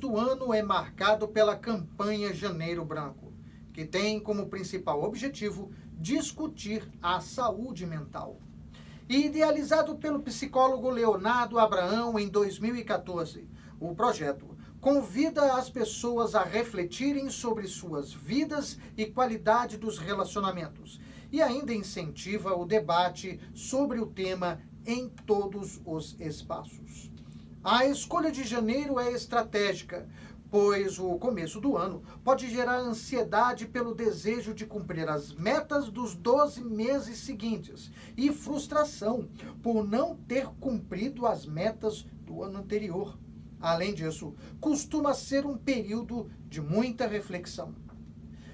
do ano é marcado pela campanha Janeiro Branco, que tem como principal objetivo discutir a saúde mental. Idealizado pelo psicólogo Leonardo Abraão em 2014, o projeto convida as pessoas a refletirem sobre suas vidas e qualidade dos relacionamentos e ainda incentiva o debate sobre o tema em todos os espaços. A escolha de janeiro é estratégica, pois o começo do ano pode gerar ansiedade pelo desejo de cumprir as metas dos 12 meses seguintes e frustração por não ter cumprido as metas do ano anterior. Além disso, costuma ser um período de muita reflexão.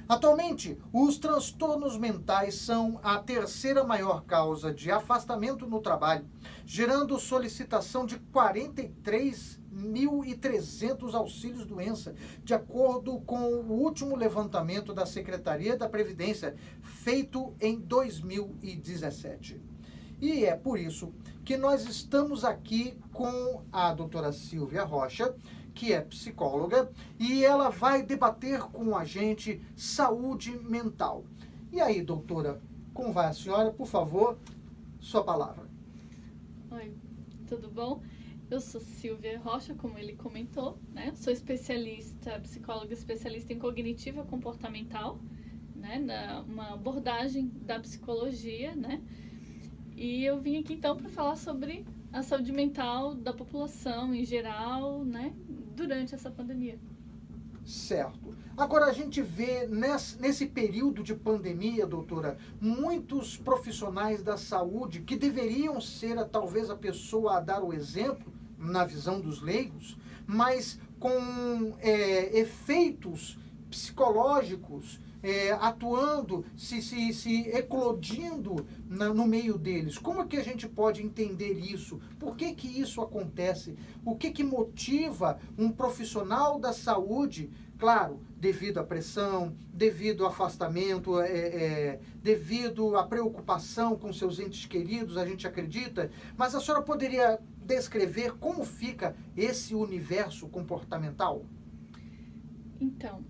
Atualmente, os transtornos mentais são a terceira maior causa de afastamento no trabalho, gerando solicitação de 43.300 auxílios-doença, de acordo com o último levantamento da Secretaria da Previdência, feito em 2017. E é por isso que nós estamos aqui com a doutora Silvia Rocha, que é psicóloga, e ela vai debater com a gente saúde mental. E aí, doutora, como vai a senhora? Por favor, sua palavra. Oi, tudo bom? Eu sou Silvia Rocha, como ele comentou, né? Sou especialista, psicóloga especialista em cognitiva comportamental, né? Uma abordagem da psicologia, né? E eu vim aqui então para falar sobre a saúde mental da população em geral, né? Durante essa pandemia. Certo. Agora a gente vê nesse período de pandemia, doutora, muitos profissionais da saúde que deveriam ser talvez a pessoa a dar o exemplo na visão dos leigos, mas com efeitos psicológicos atuando, se eclodindo no meio deles. Como é que a gente pode entender isso? Por que que isso acontece? O que que motiva um profissional da saúde, claro, devido à pressão, devido ao afastamento, devido à preocupação com seus entes queridos, a gente acredita, mas a senhora poderia descrever como fica esse universo comportamental? Então,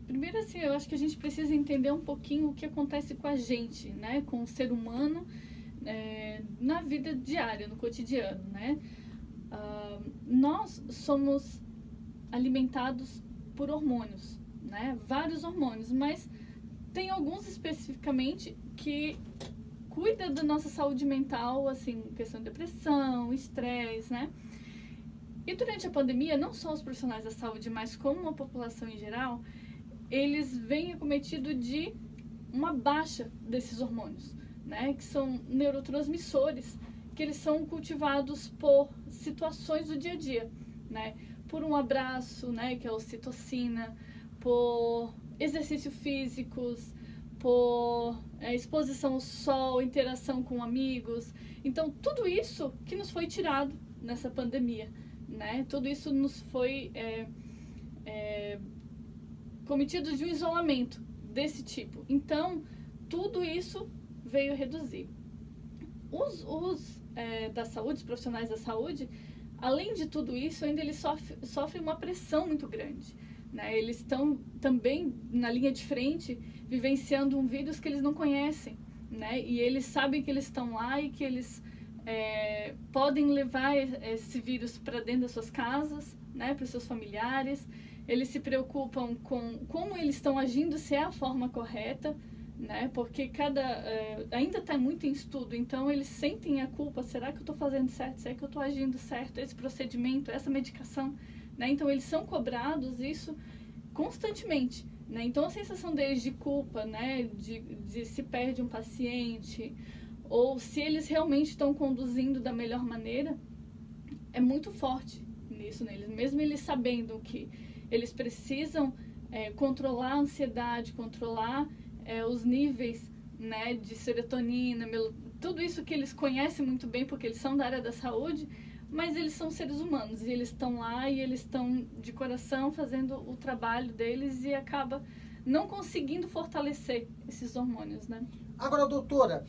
primeiro assim, eu acho que a gente precisa entender um pouquinho o que acontece com a gente, né? Com o ser humano na vida diária, no cotidiano, né? Nós somos alimentados por hormônios, né? Vários hormônios, mas tem alguns especificamente que cuidam da nossa saúde mental, assim, questão de depressão, estresse, né? E durante a pandemia, não só os profissionais da saúde, mas como a população em geral, eles vêm acometidos de uma baixa desses hormônios, né? Que são neurotransmissores, que eles são cultivados por situações do dia a dia, né? Por um abraço, né? Que é a ocitocina, por exercícios físicos, por exposição ao sol, interação com amigos. Então, tudo isso que nos foi tirado nessa pandemia, né? Tudo isso nos foi cometido de um isolamento desse tipo. Então, tudo isso veio reduzir. Os da saúde, os profissionais da saúde, além de tudo isso, ainda eles sofrem uma pressão muito grande, né? Eles estão também na linha de frente, vivenciando um vírus que eles não conhecem, né? E eles sabem que eles estão lá e que eles podem levar esse vírus para dentro das suas casas, né? Para os seus familiares. Eles se preocupam com como eles estão agindo, se é a forma correta, né? Porque ainda está muito em estudo, então eles sentem a culpa. Será que eu estou fazendo certo? Será que eu estou agindo certo? Esse procedimento, essa medicação, né? Então eles são cobrados isso constantemente, né? Então a sensação deles de culpa, né? De se perde um paciente, ou se eles realmente estão conduzindo da melhor maneira, é muito forte nisso neles. Mesmo eles sabendo que eles precisam controlar a ansiedade, controlar os níveis, né, de serotonina, tudo isso que eles conhecem muito bem, porque eles são da área da saúde, mas eles são seres humanos, e eles estão lá, e eles estão de coração fazendo o trabalho deles, e acaba não conseguindo fortalecer esses hormônios, né? Agora, doutora,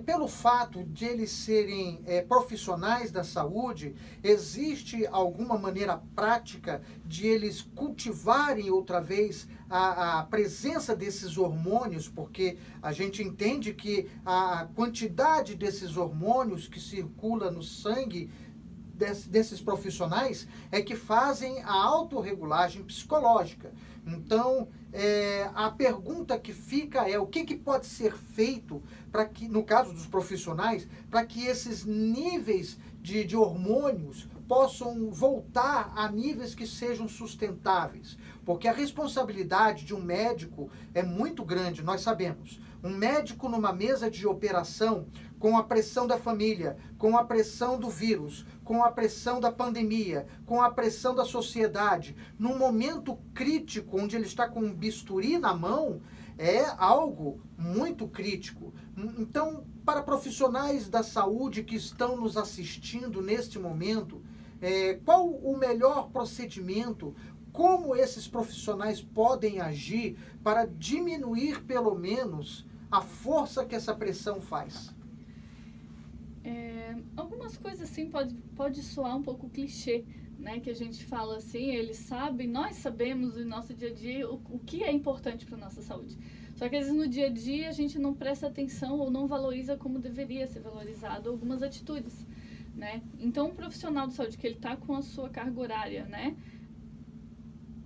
pelo fato de eles serem profissionais da saúde, existe alguma maneira prática de eles cultivarem outra vez a presença desses hormônios? Porque a gente entende que a quantidade desses hormônios que circula no sangue desses profissionais é que fazem a autorregulagem psicológica. Então, a pergunta que fica é o que pode ser feito para que, no caso dos profissionais, para que esses níveis de hormônios possam voltar a níveis que sejam sustentáveis. Porque a responsabilidade de um médico é muito grande, nós sabemos. Um médico numa mesa de operação, com a pressão da família, com a pressão do vírus, com a pressão da pandemia, com a pressão da sociedade, num momento crítico, onde ele está com um bisturi na mão, é algo muito crítico. Então, para profissionais da saúde que estão nos assistindo neste momento, qual o melhor procedimento? Como esses profissionais podem agir para diminuir, pelo menos, a força que essa pressão faz? Algumas coisas assim pode soar um pouco clichê, né? Que a gente fala assim, eles sabem, nós sabemos no nosso dia a dia o que é importante para a nossa saúde. Só que às vezes no dia a dia a gente não presta atenção ou não valoriza como deveria ser valorizado algumas atitudes, né? Então um profissional de saúde que ele está com a sua carga horária, né?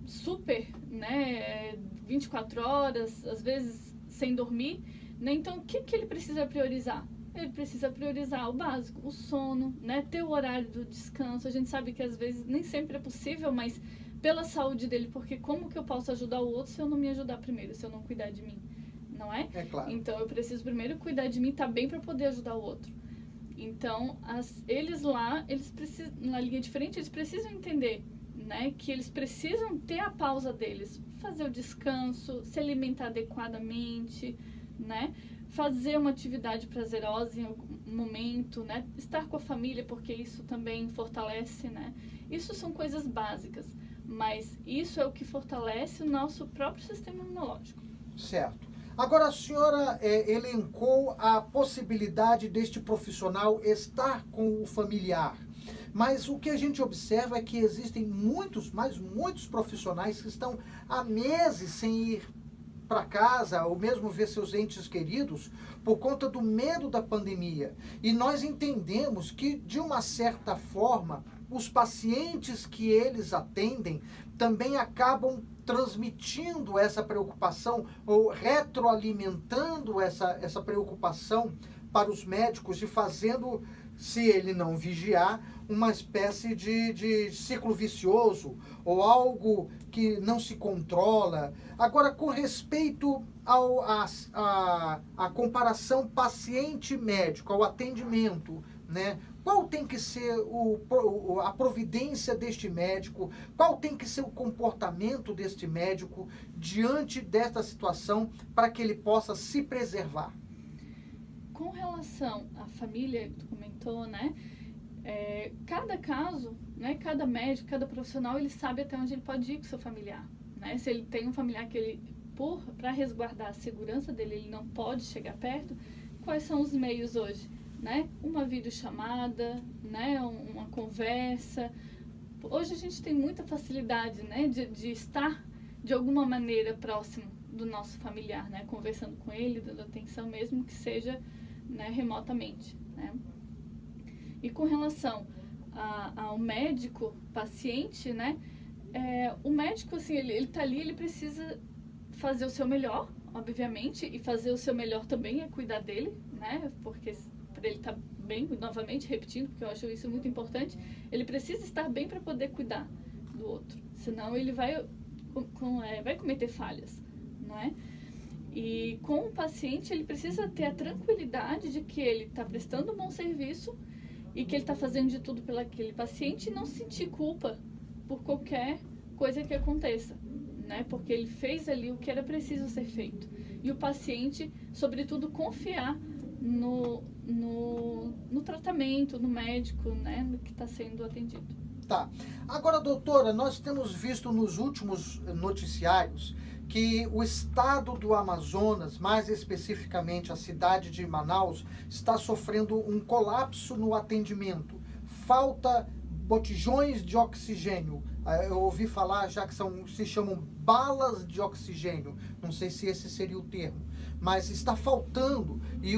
Super, né? 24 horas, às vezes sem dormir, né? Então o que ele precisa priorizar? Ele precisa priorizar o básico, o sono, né? Ter o horário do descanso. A gente sabe que às vezes nem sempre é possível, mas pela saúde dele, porque como que eu posso ajudar o outro se eu não me ajudar primeiro, se eu não cuidar de mim, não é? É claro. Então eu preciso primeiro cuidar de mim, tá bem para poder ajudar o outro. Então eles lá, eles precisam, na linha de frente, eles precisam entender, né? Que eles precisam ter a pausa deles, fazer o descanso, se alimentar adequadamente, né? Fazer uma atividade prazerosa em algum momento, né? Estar com a família, porque isso também fortalece, né? Isso são coisas básicas, mas isso é o que fortalece o nosso próprio sistema imunológico. Certo. Agora, a senhora elencou a possibilidade deste profissional estar com o familiar. Mas o que a gente observa é que existem muitos profissionais que estão há meses sem ir para casa, ou mesmo ver seus entes queridos, por conta do medo da pandemia. E nós entendemos que, de uma certa forma, os pacientes que eles atendem também acabam transmitindo essa preocupação, ou retroalimentando essa preocupação para os médicos e fazendo, se ele não vigiar, uma espécie de ciclo vicioso ou algo que não se controla. Agora, com respeito à comparação paciente-médico, ao atendimento, né? Qual tem que ser a providência deste médico? Qual tem que ser o comportamento deste médico diante desta situação para que ele possa se preservar? Com relação à família que tu comentou, né? Cada caso, né? Cada médico, cada profissional, ele sabe até onde ele pode ir com o seu familiar, né? Se ele tem um familiar que ele, para resguardar a segurança dele, ele não pode chegar perto, quais são os meios hoje? Né? Uma videochamada, né? Uma conversa. Hoje a gente tem muita facilidade, né? de estar de alguma maneira próximo do nosso familiar, né? Conversando com ele, dando atenção, mesmo que seja, né, remotamente, né? E com relação ao médico, paciente, né? O médico, assim, ele tá ali, ele precisa fazer o seu melhor, obviamente, e fazer o seu melhor também é cuidar dele, né? Porque para ele estar bem, novamente repetindo, porque eu acho isso muito importante, ele precisa estar bem para poder cuidar do outro, senão ele vai cometer falhas, não é? E com o paciente, ele precisa ter a tranquilidade de que ele está prestando um bom serviço e que ele está fazendo de tudo pelo aquele paciente e não sentir culpa por qualquer coisa que aconteça, né? Porque ele fez ali o que era preciso ser feito. E o paciente, sobretudo, confiar no tratamento, no médico, né, no que está sendo atendido. Tá. Agora, doutora, nós temos visto nos últimos noticiários que o estado do Amazonas, mais especificamente a cidade de Manaus, está sofrendo um colapso no atendimento. Falta botijões de oxigênio. Eu ouvi falar já que se chamam balas de oxigênio. Não sei se esse seria o termo. Mas está faltando. E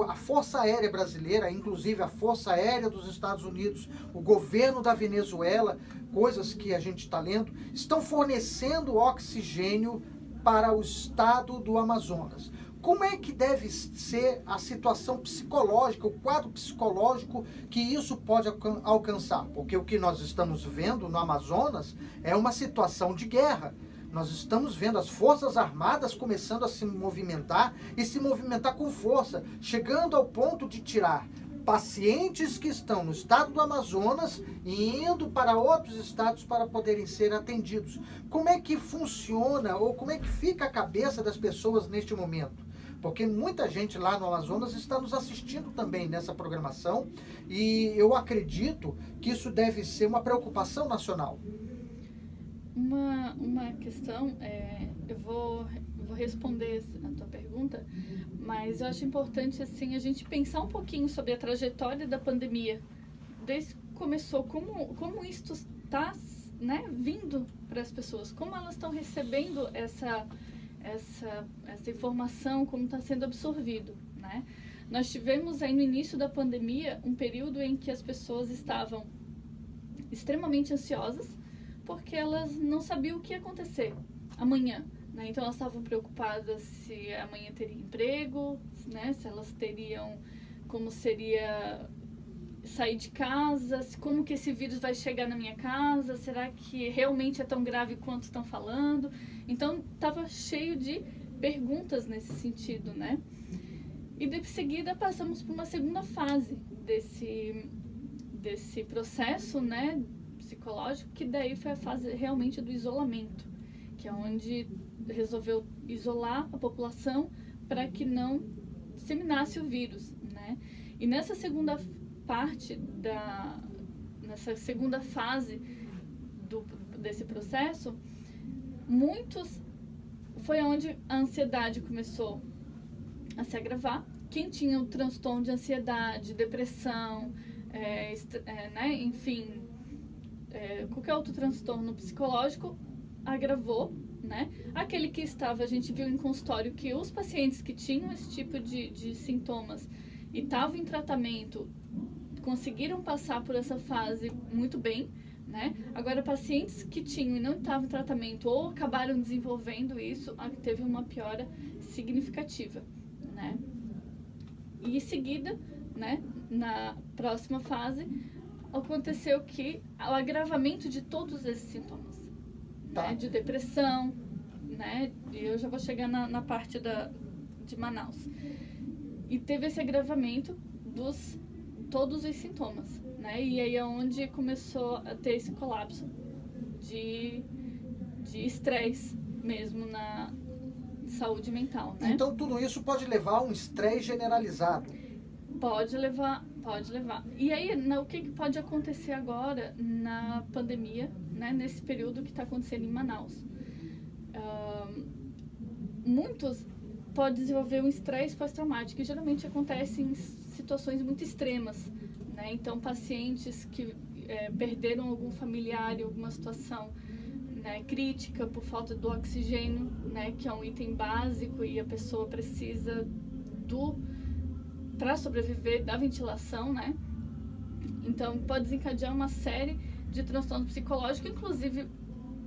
a Força Aérea Brasileira, inclusive a Força Aérea dos Estados Unidos, o governo da Venezuela, coisas que a gente está lendo, estão fornecendo oxigênio para o estado do Amazonas. Como é que deve ser a situação psicológica, o quadro psicológico que isso pode alcançar? Porque o que nós estamos vendo no Amazonas é uma situação de guerra. Nós estamos vendo as Forças Armadas começando a se movimentar e se movimentar com força, chegando ao ponto de tirar pacientes que estão no estado do Amazonas e indo para outros estados para poderem ser atendidos. Como é que funciona ou como é que fica a cabeça das pessoas neste momento? Porque muita gente lá no Amazonas está nos assistindo também nessa programação e eu acredito que isso deve ser uma preocupação nacional. Uma questão, eu vou responder a tua pergunta, mas eu acho importante assim, a gente pensar um pouquinho sobre a trajetória da pandemia. Desde que começou, como isso está, né, vindo para as pessoas, como elas estão recebendo essa informação, como está sendo absorvido, né? Nós tivemos aí no início da pandemia um período em que as pessoas estavam extremamente ansiosas, porque elas não sabiam o que ia acontecer amanhã, né? Então elas estavam preocupadas se amanhã teria emprego, né? Se elas teriam, como seria sair de casa, como que esse vírus vai chegar na minha casa, será que realmente é tão grave quanto estão falando? Então estava cheio de perguntas nesse sentido, né? E de seguida passamos por uma segunda fase desse processo, né, psicológico, que daí foi a fase realmente do isolamento, que é onde resolveu isolar a população para que não disseminasse o vírus, né? E nessa segunda fase desse processo, foi onde a ansiedade começou a se agravar. Quem tinha o transtorno de ansiedade, depressão, né, enfim, qualquer outro transtorno psicológico agravou, né? Aquele que estava, a gente viu em consultório que os pacientes que tinham esse tipo de sintomas e estavam em tratamento conseguiram passar por essa fase muito bem, né? Agora, pacientes que tinham e não estavam em tratamento ou acabaram desenvolvendo isso, teve uma piora significativa, né? E em seguida, né, na próxima fase, aconteceu que o agravamento de todos esses sintomas, né, de depressão, né, e eu já vou chegar na parte de Manaus. E teve esse agravamento todos os sintomas, né, e aí é onde começou a ter esse colapso de estresse mesmo na saúde mental, né? Então tudo isso pode levar a um estresse generalizado. Pode levar. E aí, o que pode acontecer agora na pandemia, né, nesse período que está acontecendo em Manaus? Muitos podem desenvolver um estresse pós-traumático, que geralmente acontece em situações muito extremas, né? Então, pacientes que perderam algum familiar em alguma situação, né, crítica por falta do oxigênio, né, que é um item básico e a pessoa precisa para sobreviver da ventilação, né? Então pode desencadear uma série de transtornos psicológicos, inclusive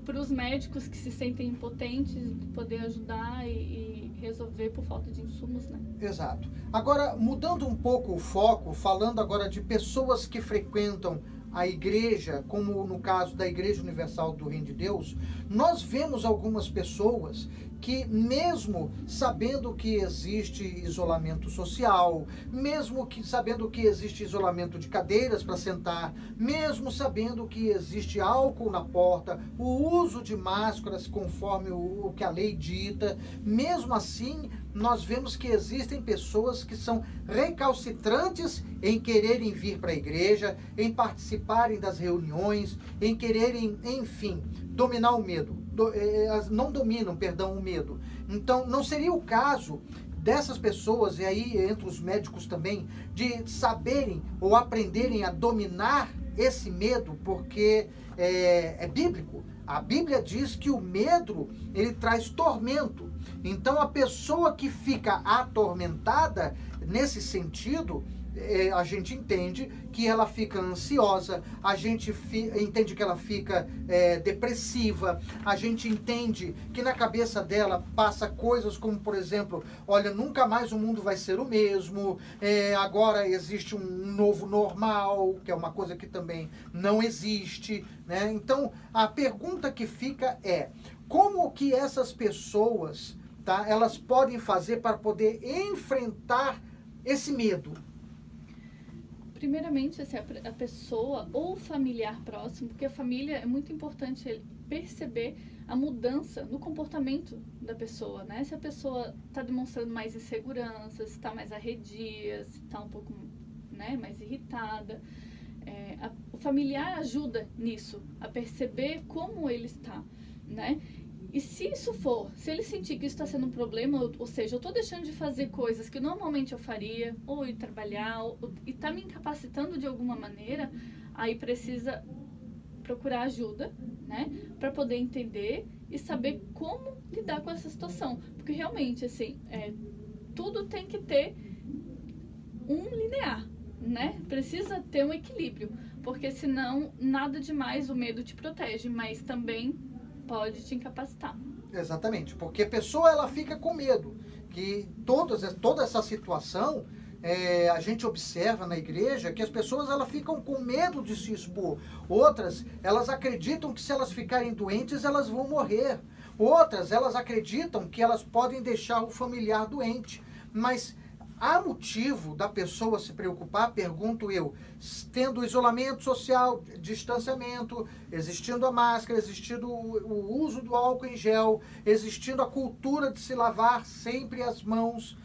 para os médicos que se sentem impotentes de poder ajudar e resolver por falta de insumos, né? Exato. Agora, mudando um pouco o foco, falando agora de pessoas que frequentam a igreja, como no caso da Igreja Universal do Reino de Deus, nós vemos algumas pessoas que, mesmo sabendo que existe isolamento social, mesmo que sabendo que existe isolamento de cadeiras para sentar, mesmo sabendo que existe álcool na porta, o uso de máscaras conforme o que a lei dita, mesmo assim nós vemos que existem pessoas que são recalcitrantes em quererem vir para a igreja, em participarem das reuniões, em quererem, enfim, dominar o medo. Elas não dominam, perdão, o medo. Então, não seria o caso dessas pessoas, e aí entre os médicos também, de saberem ou aprenderem a dominar esse medo, porque é bíblico. A Bíblia diz que o medo, ele traz tormento. Então, a pessoa que fica atormentada, nesse sentido, a gente entende que ela fica ansiosa, a gente entende que ela fica depressiva, a gente entende que na cabeça dela passa coisas como, por exemplo, olha, nunca mais o mundo vai ser o mesmo, agora existe um novo normal, que é uma coisa que também não existe, né? Então, a pergunta que fica é, como que essas pessoas, tá, elas podem fazer para poder enfrentar esse medo? Primeiramente, assim, a pessoa ou familiar próximo, porque a família é muito importante ele perceber a mudança no comportamento da pessoa, né? Se a pessoa está demonstrando mais insegurança, se está mais arredia, se está um pouco, né, mais irritada. O familiar ajuda nisso, a perceber como ele está, né? E se ele sentir que isso está sendo um problema, ou seja, eu estou deixando de fazer coisas que normalmente eu faria, ou ir trabalhar, e está me incapacitando de alguma maneira, aí precisa procurar ajuda, né? Para poder entender e saber como lidar com essa situação. Porque realmente, assim, tudo tem que ter um linear, né? Precisa ter um equilíbrio, porque senão nada demais o medo te protege, mas também pode te incapacitar. Exatamente, porque a pessoa ela fica com medo, que toda essa situação, a gente observa na igreja que as pessoas elas ficam com medo de se expor. Outras, elas acreditam que se elas ficarem doentes, elas vão morrer. Outras, elas acreditam que elas podem deixar o familiar doente. Mas há motivo da pessoa se preocupar, pergunto eu, tendo isolamento social, distanciamento, existindo a máscara, existindo o uso do álcool em gel, existindo a cultura de se lavar sempre as mãos.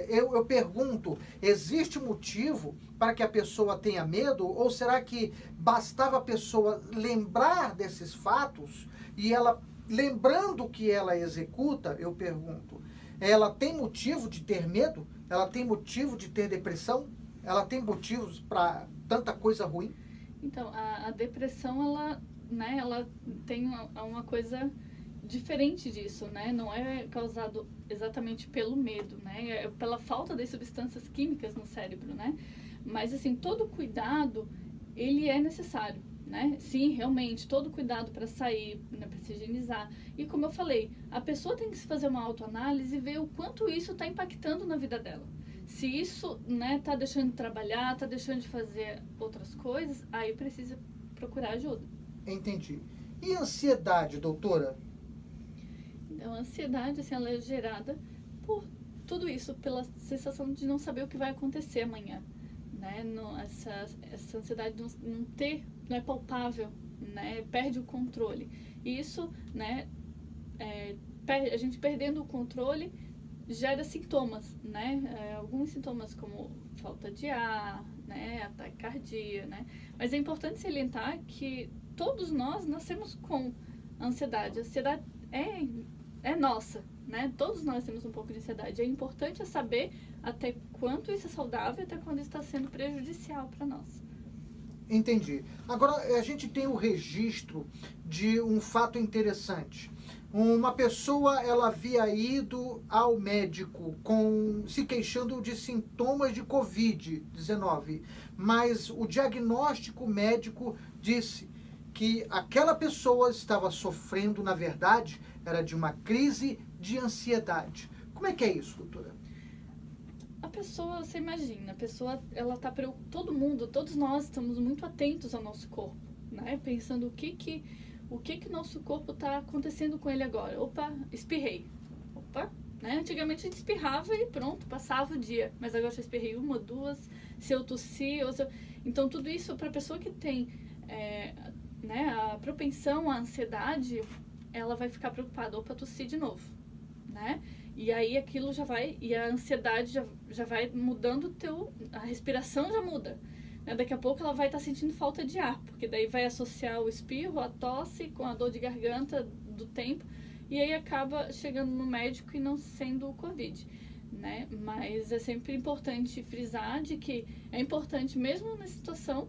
Eu pergunto, existe motivo para que a pessoa tenha medo? Ou será que bastava a pessoa lembrar desses fatos e ela, lembrando que ela executa, eu pergunto, ela tem motivo de ter medo? Ela tem motivo de ter depressão? Ela tem motivos para tanta coisa ruim? Então, a depressão, ela tem uma coisa diferente disso, né? Não é causado exatamente pelo medo, né? É pela falta das substâncias químicas no cérebro, né? Mas, assim, todo cuidado, ele é necessário, né? Sim, realmente, todo cuidado para sair, né, para se higienizar. E como eu falei, a pessoa tem que se fazer uma autoanálise e ver o quanto isso está impactando na vida dela. Se isso, né, tá deixando de trabalhar, tá deixando de fazer outras coisas, aí precisa procurar ajuda. Entendi. E ansiedade, doutora? Então, a ansiedade, assim, ela é gerada por tudo isso, pela sensação de não saber o que vai acontecer amanhã, né? Essa ansiedade não é palpável, né? Perde o controle. E isso, né, a gente perdendo o controle gera sintomas, né? Alguns sintomas como falta de ar, né? Ataque cardíaco, né? Mas é importante salientar que todos nós nascemos com ansiedade. A ansiedade é nossa, né? Todos nós temos um pouco de ansiedade. É importante saber até quanto isso é saudável e até quando isso está sendo prejudicial para nós. Entendi. Agora, a gente tem o registro de um fato interessante. Uma pessoa, ela havia ido ao médico se queixando de sintomas de Covid-19, mas o diagnóstico médico disse que aquela pessoa estava sofrendo, na verdade, era de uma crise de ansiedade. Como é que é isso, doutora? A pessoa, você imagina, a pessoa, ela tá preocupada, todos nós estamos muito atentos ao nosso corpo, né? Pensando o que nosso corpo está acontecendo com ele agora. Opa, espirrei. Opa, né? Antigamente a gente espirrava e pronto, passava o dia. Mas agora eu espirrei uma, duas, se eu tossi, Então tudo isso para a pessoa que tem né, a propensão à ansiedade, ela vai ficar preocupada, opa, tossi de novo, né? E aí aquilo já vai, e a ansiedade já vai mudando a respiração já muda. Né? Daqui a pouco ela vai estar sentindo falta de ar, porque daí vai associar o espirro, a tosse com a dor de garganta do tempo, e aí acaba chegando no médico e não sendo o Covid. Né? Mas é sempre importante frisar de que é importante, mesmo nessa situação,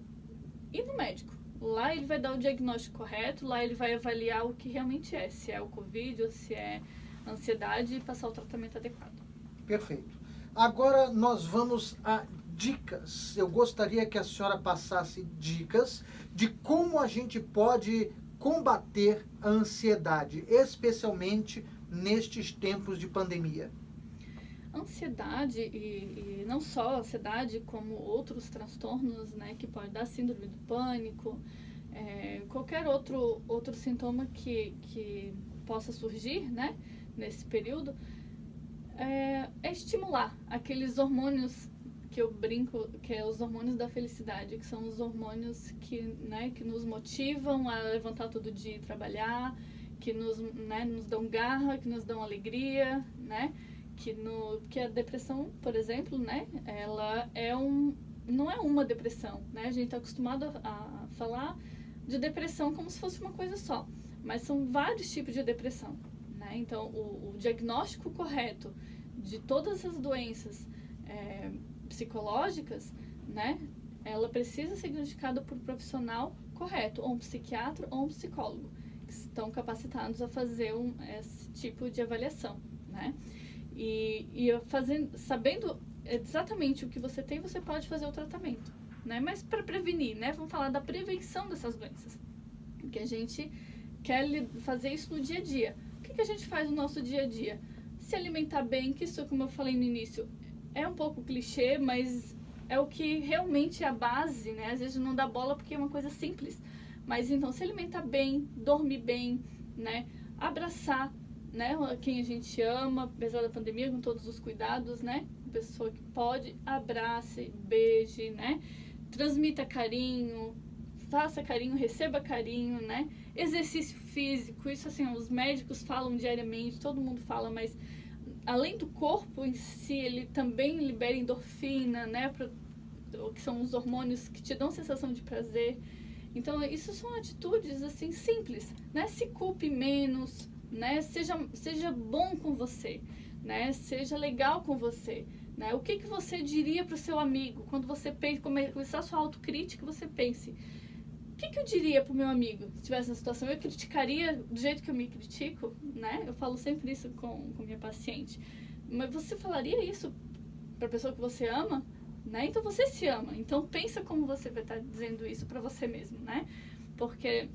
ir no médico. Lá ele vai dar o diagnóstico correto, lá ele vai avaliar o que realmente é, se é o Covid ou se é ansiedade, e passar o tratamento adequado. Perfeito. Agora nós vamos a dicas. Eu gostaria que a senhora passasse dicas de como a gente pode combater a ansiedade, especialmente nestes tempos de pandemia. Ansiedade, e não só a ansiedade, como outros transtornos, né, que pode dar síndrome do pânico, qualquer outro sintoma que possa surgir, né, nesse período, é estimular aqueles hormônios que eu brinco, que é os hormônios da felicidade, que são os hormônios que nos motivam a levantar todo dia e trabalhar, que nos dão garra, que nos dão alegria, né? Que a depressão, por exemplo, né? Ela não é uma depressão, né? A gente está acostumado a falar de depressão como se fosse uma coisa só, mas são vários tipos de depressão, né? Então, o diagnóstico correto de todas as doenças psicológicas, né? Ela precisa ser diagnosticada por um profissional correto, ou um psiquiatra ou um psicólogo, que estão capacitados a fazer esse tipo de avaliação, né? E sabendo exatamente o que você tem, você pode fazer o tratamento, né? Mas para prevenir, né? Vamos falar da prevenção dessas doenças, que a gente quer fazer isso no dia a dia. O que a gente faz no nosso dia a dia? Se alimentar bem, que isso, como eu falei no início, é um pouco clichê, mas é o que realmente é a base, né? Às vezes não dá bola porque é uma coisa simples. Mas então, se alimentar bem, dormir bem, né? Abraçar, né? Quem a gente ama, apesar da pandemia, com todos os cuidados, né? A pessoa que pode, abrace, beije, né? Transmita carinho, faça carinho, receba carinho, né? Exercício físico, isso assim, os médicos falam diariamente, todo mundo fala, mas além do corpo em si, ele também libera endorfina, né? Que são os hormônios que te dão sensação de prazer. Então, isso são atitudes, assim, simples, né? Se culpe menos, né? Seja bom com você, né? Seja legal com você, né? O que você diria para o seu amigo? Quando você começar a sua autocrítica, você pense, o que eu diria para o meu amigo se tivesse essa situação? Eu criticaria do jeito que eu me critico, né? Eu falo sempre isso com minha paciente. Mas você falaria isso para a pessoa que você ama? Né? Então você se ama. Então pensa como você vai estar dizendo isso para você mesmo, né? Porque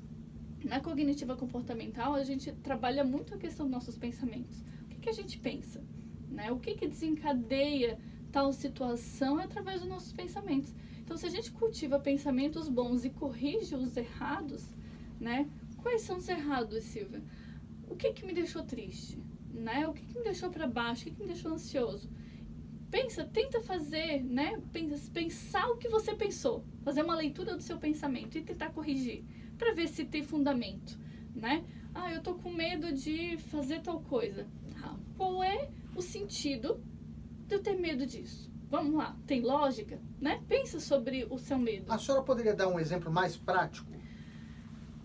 na cognitiva comportamental a gente trabalha muito a questão dos nossos pensamentos. O que a gente pensa? Né? O que desencadeia tal situação é através dos nossos pensamentos. Então, se a gente cultiva pensamentos bons e corrige os errados, né? Quais são os errados, Silvia? O que me deixou triste? Né? O que me deixou para baixo? O que me deixou ansioso? Tenta fazer, né? Pensar o que você pensou. Fazer uma leitura do seu pensamento e tentar corrigir, para ver se tem fundamento, né? Ah, eu tô com medo de fazer tal coisa. Qual é o sentido de eu ter medo disso? Vamos lá, tem lógica, né? Pensa sobre o seu medo. A senhora poderia dar um exemplo mais prático?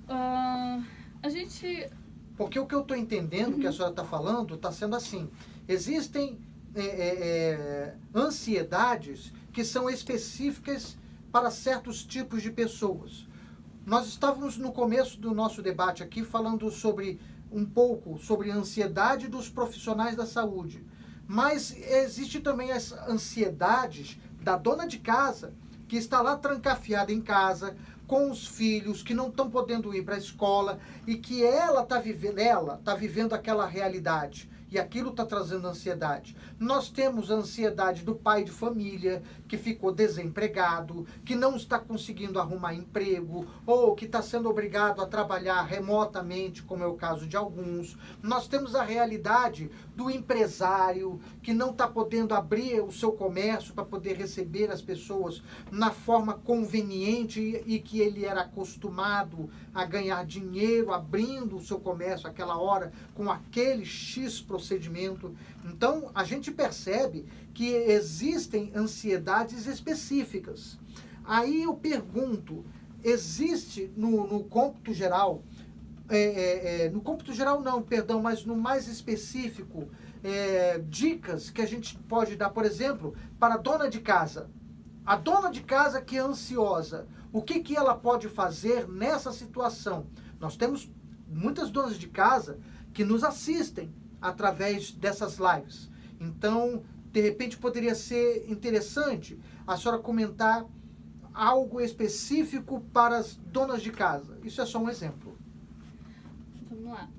A gente... Porque o que eu estou entendendo que a senhora está falando está sendo assim. Existem ansiedades que são específicas para certos tipos de pessoas. Nós estávamos no começo do nosso debate aqui falando um pouco sobre a ansiedade dos profissionais da saúde. Mas existe também as ansiedades da dona de casa, que está lá trancafiada em casa, com os filhos, que não estão podendo ir para a escola, e que ela está vivendo aquela realidade. E aquilo está trazendo ansiedade. Nós temos a ansiedade do pai de família, que ficou desempregado, que não está conseguindo arrumar emprego, ou que está sendo obrigado a trabalhar remotamente, como é o caso de alguns. Nós temos a realidade do empresário, que não está podendo abrir o seu comércio para poder receber as pessoas na forma conveniente e que ele era acostumado a ganhar dinheiro abrindo o seu comércio àquela hora, com aquele X procedimento. Então, a gente percebe que existem ansiedades específicas. Aí eu pergunto, existe no cômputo geral, no cômputo geral não, perdão, mas no mais específico, dicas que a gente pode dar, por exemplo, para a dona de casa. A dona de casa que é ansiosa, o que ela pode fazer nessa situação? Nós temos muitas donas de casa que nos assistem através dessas lives. Então, de repente, poderia ser interessante a senhora comentar algo específico para as donas de casa. Isso é só um exemplo. Vamos lá.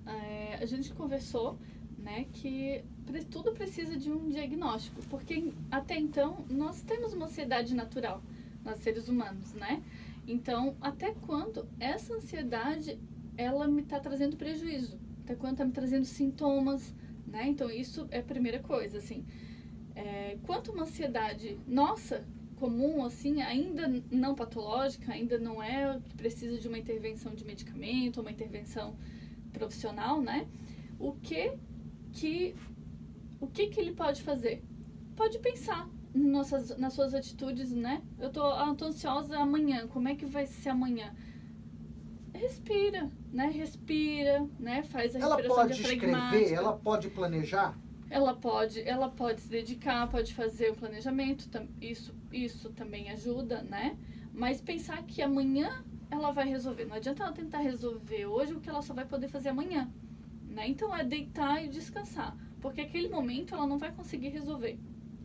A gente conversou, né, que tudo precisa de um diagnóstico, porque até então nós temos uma ansiedade natural, nós seres humanos, né? Então, até quando essa ansiedade, ela me está trazendo prejuízo? Até quando está me trazendo sintomas, né? Então, isso é a primeira coisa, assim. Quanto uma ansiedade nossa, comum, assim, ainda não patológica, ainda não é que precisa de uma intervenção de medicamento, uma intervenção profissional, né? O que ele pode fazer? Pode pensar nas suas atitudes, né? Eu tô ansiosa amanhã, como é que vai ser amanhã? Respira, né? Respira, né? Faz a respiração diafragmática. Ela pode escrever, ela pode planejar? Ela pode se dedicar, pode fazer o planejamento, isso também ajuda, né? Mas pensar que amanhã ela vai resolver. Não adianta ela tentar resolver hoje o que ela só vai poder fazer amanhã, né? Então é deitar e descansar, porque aquele momento ela não vai conseguir resolver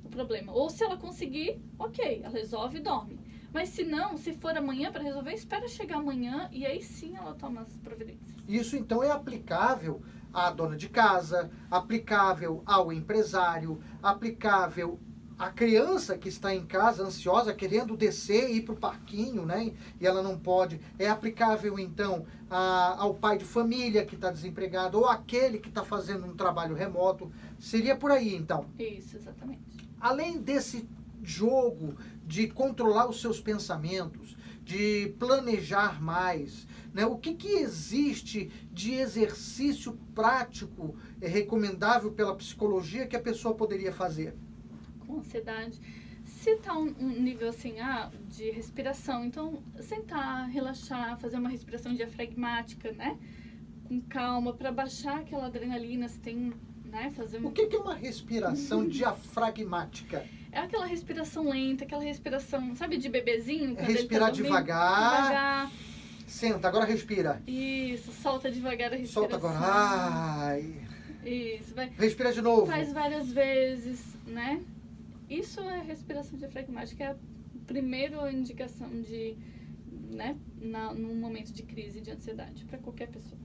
o problema. Ou se ela conseguir, ok, ela resolve e dorme. Mas se não, se for amanhã para resolver, espera chegar amanhã e aí sim ela toma as providências. Isso então é aplicável à dona de casa, aplicável ao empresário, aplicável à criança que está em casa ansiosa, querendo descer e ir para o parquinho, né? E ela não pode. É aplicável então ao pai de família que está desempregado ou aquele que está fazendo um trabalho remoto. Seria por aí então. Isso, exatamente. Além desse jogo de controlar os seus pensamentos, de planejar mais, né? O que existe de exercício prático recomendável pela psicologia que a pessoa poderia fazer? Com ansiedade. Se está um nível assim, de respiração, então sentar, relaxar, fazer uma respiração diafragmática, né? Com calma, para baixar aquela adrenalina, se tem, né? Fazer O que é uma respiração diafragmática? É aquela respiração lenta, aquela respiração, sabe, de bebezinho? Respirar devagar. Senta, agora respira. Isso, solta devagar a respiração. Solta agora. Ai. Isso, vai. Respira de novo. Faz várias vezes, né? Isso é respiração diafragmática, é a primeira indicação de, né, num momento de crise de ansiedade, para qualquer pessoa.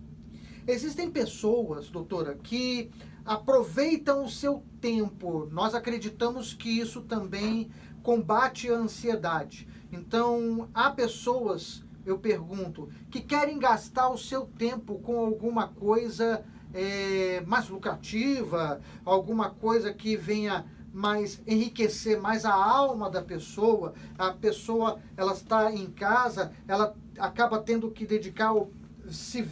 Existem pessoas, doutora, que aproveitam o seu tempo. Nós acreditamos que isso também combate a ansiedade. Então, há pessoas, eu pergunto, que querem gastar o seu tempo com alguma coisa mais lucrativa, alguma coisa que venha mais enriquecer mais a alma da pessoa. A pessoa, ela está em casa, ela acaba tendo que dedicando-se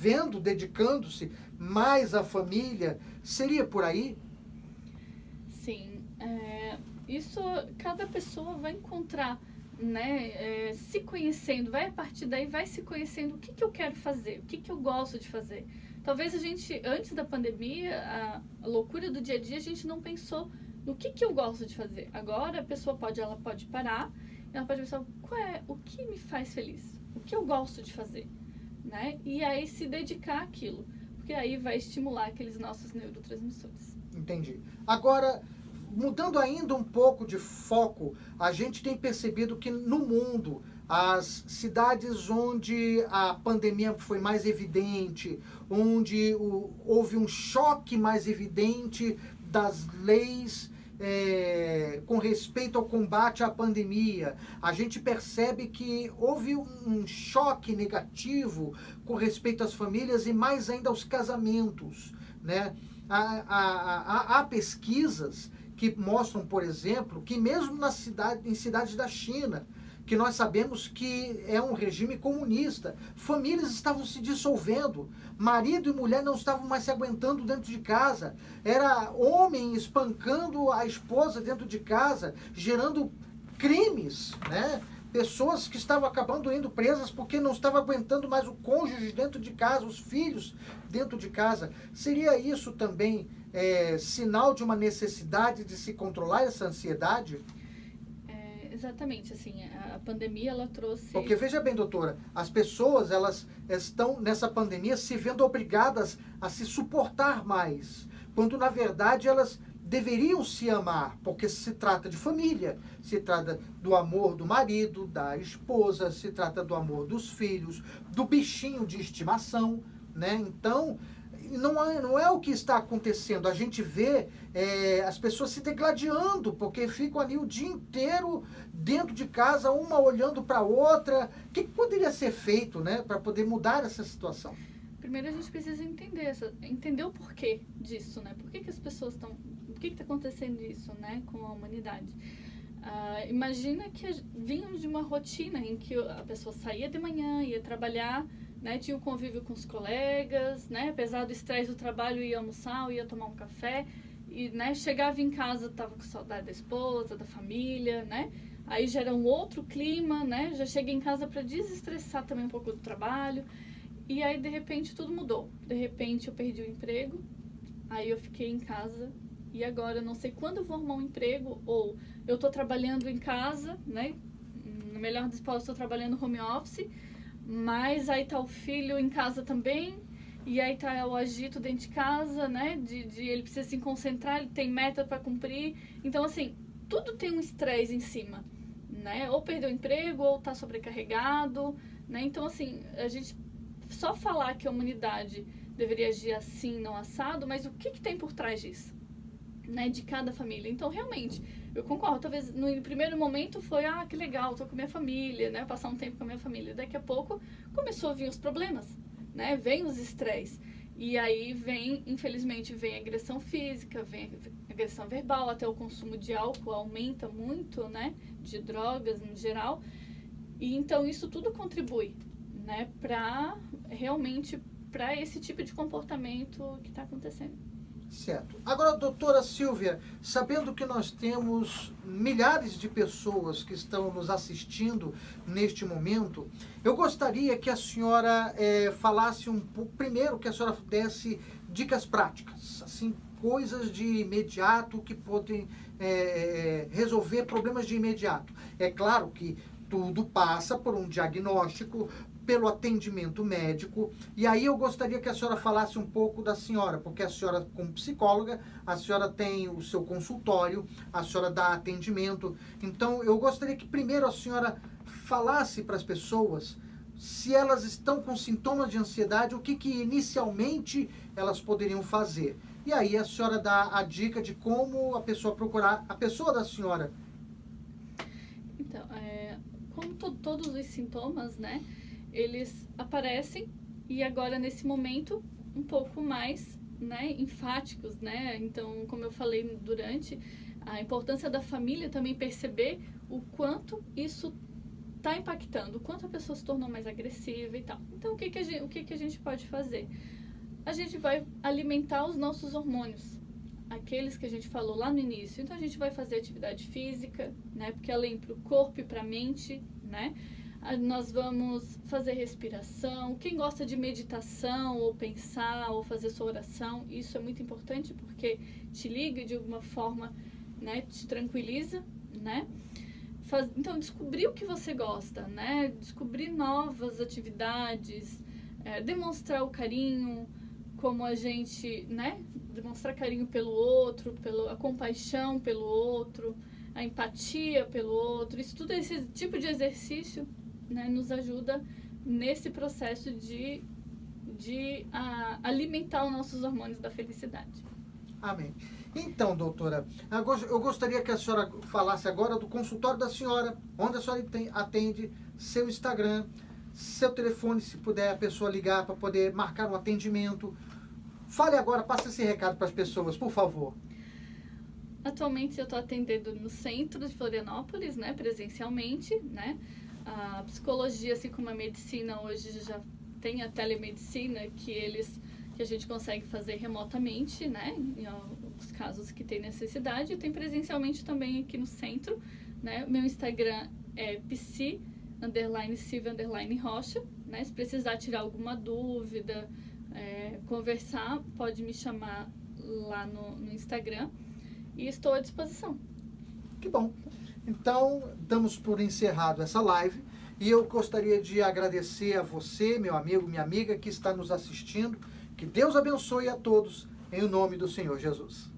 mais à família. Seria por aí? Sim. Isso, cada pessoa vai encontrar, né? Se conhecendo, vai a partir daí, vai se conhecendo o que eu quero fazer, o que eu gosto de fazer. Talvez a gente, antes da pandemia, a loucura do dia a dia, a gente não pensou no que eu gosto de fazer. Agora a pessoa ela pode parar, ela pode pensar, o que me faz feliz? O que eu gosto de fazer? Né? E aí se dedicar àquilo, porque aí vai estimular aqueles nossos neurotransmissores. Entendi. Agora, mudando ainda um pouco de foco, a gente tem percebido que no mundo, as cidades onde a pandemia foi mais evidente, onde houve um choque mais evidente das leis com respeito ao combate à pandemia, a gente percebe que houve um choque negativo com respeito às famílias e mais ainda aos casamentos, né? Há pesquisas que mostram, por exemplo, que mesmo em cidades da China, que nós sabemos que é um regime comunista. Famílias estavam se dissolvendo, marido e mulher não estavam mais se aguentando dentro de casa. Era homem espancando a esposa dentro de casa, gerando crimes, né? Pessoas que estavam acabando indo presas porque não estavam aguentando mais o cônjuge dentro de casa, os filhos dentro de casa. Seria isso também sinal de uma necessidade de se controlar essa ansiedade? Exatamente, assim, a pandemia, ela trouxe... Porque, veja bem, doutora, as pessoas, elas estão nessa pandemia se vendo obrigadas a se suportar mais, quando, na verdade, elas deveriam se amar, porque se trata de família, se trata do amor do marido, da esposa, se trata do amor dos filhos, do bichinho de estimação, né? Então, não é o que está acontecendo. A gente vê as pessoas se degladiando, porque ficam ali o dia inteiro dentro de casa, uma olhando para a outra. O que poderia ser feito, né, para poder mudar essa situação? Primeiro a gente precisa entender o porquê disso, né? Por que as pessoas estão... Por que está acontecendo isso, né, com a humanidade? Imagina que vínhamos de uma rotina em que a pessoa saía de manhã, ia trabalhar, né, tinha o convívio com os colegas, né, apesar do estresse do trabalho, ia almoçar, ia tomar um café, e, né, chegava em casa, estava com saudade da esposa, da família, né? Aí já era um outro clima, né? Já cheguei em casa para desestressar também um pouco do trabalho. E aí, de repente, tudo mudou. De repente, eu perdi o emprego, aí eu fiquei em casa, e agora eu não sei quando eu vou arrumar um emprego, ou eu estou trabalhando em casa, né? No melhor dos casos, estou trabalhando home office, mas aí tá o filho em casa também, e aí tá o agito dentro de casa, né? Ele precisa se concentrar, ele tem meta para cumprir. Então, assim, tudo tem um estresse em cima, né? Ou perdeu o emprego, ou tá sobrecarregado, né? Então, assim, a gente... Só falar que a humanidade deveria agir assim, não assado, mas o que tem por trás disso, né, de cada família? Então, realmente, eu concordo. Talvez no primeiro momento foi, que legal, tô com minha família, né, passar um tempo com a minha família. Daqui a pouco começou a vir os problemas, né, vem os estresses. E aí infelizmente, vem a agressão física, vem a agressão verbal, até o consumo de álcool aumenta muito, né, de drogas em geral. E então isso tudo contribui, né, realmente para esse tipo de comportamento que está acontecendo. Certo. Agora, doutora Silvia, sabendo que nós temos milhares de pessoas que estão nos assistindo neste momento, eu gostaria que a senhora falasse um pouco, primeiro que a senhora desse dicas práticas, assim, coisas de imediato que podem resolver problemas de imediato. É claro que tudo passa por um diagnóstico, pelo atendimento médico, e aí eu gostaria que a senhora falasse um pouco da senhora, porque a senhora, como psicóloga, a senhora tem o seu consultório, a senhora dá atendimento, então eu gostaria que primeiro a senhora falasse para as pessoas se elas estão com sintomas de ansiedade, o que inicialmente elas poderiam fazer. E aí a senhora dá a dica de como a pessoa procurar a pessoa da senhora. Então, como todos os sintomas, né, eles aparecem e agora nesse momento um pouco mais, né, enfáticos, né? Então, como eu falei durante, a importância da família também perceber o quanto isso está impactando, o quanto a pessoa se tornou mais agressiva e tal. Então, o que a gente pode fazer? A gente vai alimentar os nossos hormônios, aqueles que a gente falou lá no início. Então, a gente vai fazer atividade física, né? Porque além para o corpo e para a mente, né? Nós vamos fazer respiração. Quem gosta de meditação, ou pensar, ou fazer sua oração, isso é muito importante porque te liga de alguma forma, né? Te tranquiliza, né? Então, descobrir o que você gosta, né? Descobrir novas atividades, demonstrar o carinho, como a gente, né? Demonstrar carinho pelo outro, a compaixão pelo outro, a empatia pelo outro. Isso tudo, esse tipo de exercício, né, nos ajuda nesse processo de alimentar os nossos hormônios da felicidade. Amém. Então, doutora, eu gostaria que a senhora falasse agora do consultório da senhora, onde a senhora atende, seu Instagram, seu telefone, se puder a pessoa ligar para poder marcar um atendimento. Fale agora, passe esse recado para as pessoas, por favor. Atualmente eu estou atendendo no centro de Florianópolis, né, presencialmente, né. A psicologia, assim como a medicina, hoje já tem a telemedicina que a gente consegue fazer remotamente, né, em alguns casos que tem necessidade, e tem presencialmente também aqui no centro, né. Meu Instagram é psi_silvia_rocha, né, se precisar tirar alguma dúvida, conversar, pode me chamar lá no Instagram, e estou à disposição. Que bom. Então, damos por encerrado essa live e eu gostaria de agradecer a você, meu amigo, minha amiga, que está nos assistindo. Que Deus abençoe a todos, em nome do Senhor Jesus.